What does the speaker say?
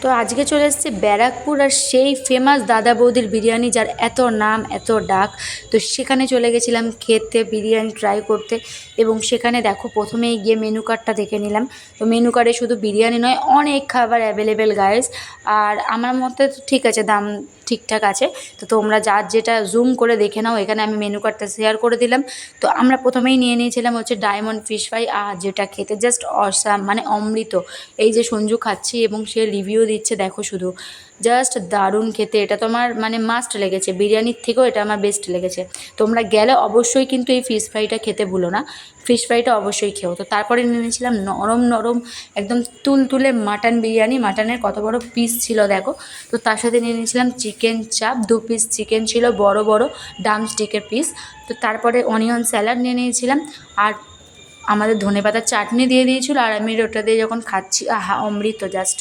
তো আজকে চলে এসেছি ব্যারাকপুর আর সেই ফেমাস দাদা বৌদির বিরিয়ানি, যার এত নাম এত ডাক। তো সেখানে চলে গেছিলাম খেতে, বিরিয়ানি ট্রাই করতে। এবং সেখানে দেখো প্রথমেই গিয়ে মেনু কার্ডটা দেখে নিলাম। তো মেনু কার্ডে শুধু বিরিয়ানি নয়, অনেক খাবার অ্যাভেলেবেল গাইস। আর আমার মতে তো ঠিক আছে, দাম ঠিকঠাক আছে। তো তোমরা যার যেটা জুম করে দেখে নাও, এখানে আমি মেনু কার্ডটা শেয়ার করে দিলাম। তো আমরা প্রথমেই নিয়ে নিয়েছিলাম হচ্ছে ডায়মন্ড ফিশ ফ্রাই, আর যেটা খেতে জাস্ট অসাম, মানে অমৃত। এই যে সঞ্জু খাচ্ছি এবং সে রিভিউ দিচ্ছে, দেখো শুধু জাস্ট দারুণ খেতে। এটা তো আমার মানে মাস্ট লেগেছে, বিরিয়ানির থেকেও এটা আমার বেস্ট লেগেছে। তোমরা গেলে অবশ্যই কিন্তু এই ফিশ ফ্রাইটা খেতে ভুলো না, ফিশ ফ্রাইটা অবশ্যই খেও। তো তারপরে নিয়ে নিয়েছিলাম নরম নরম একদম তুলতুলে মাটন বিরিয়ানি। মাটনের কত বড় পিস ছিল দেখো। তো তার সাথে নিয়ে নিয়েছিলাম চিকেন চাপ, 2 পিস চিকেন ছিল, বড় বড় ড্রামস্টিকের পিস। তো তারপরে অনিয়ন স্যালাড নিয়ে নিয়েছিলাম, আর আমাদের ধনেপাতার চাটনি দিয়ে দিয়েছিল। আর আমি ওটা দিয়ে যখন খাচ্ছি, আহা অমৃত জাস্ট।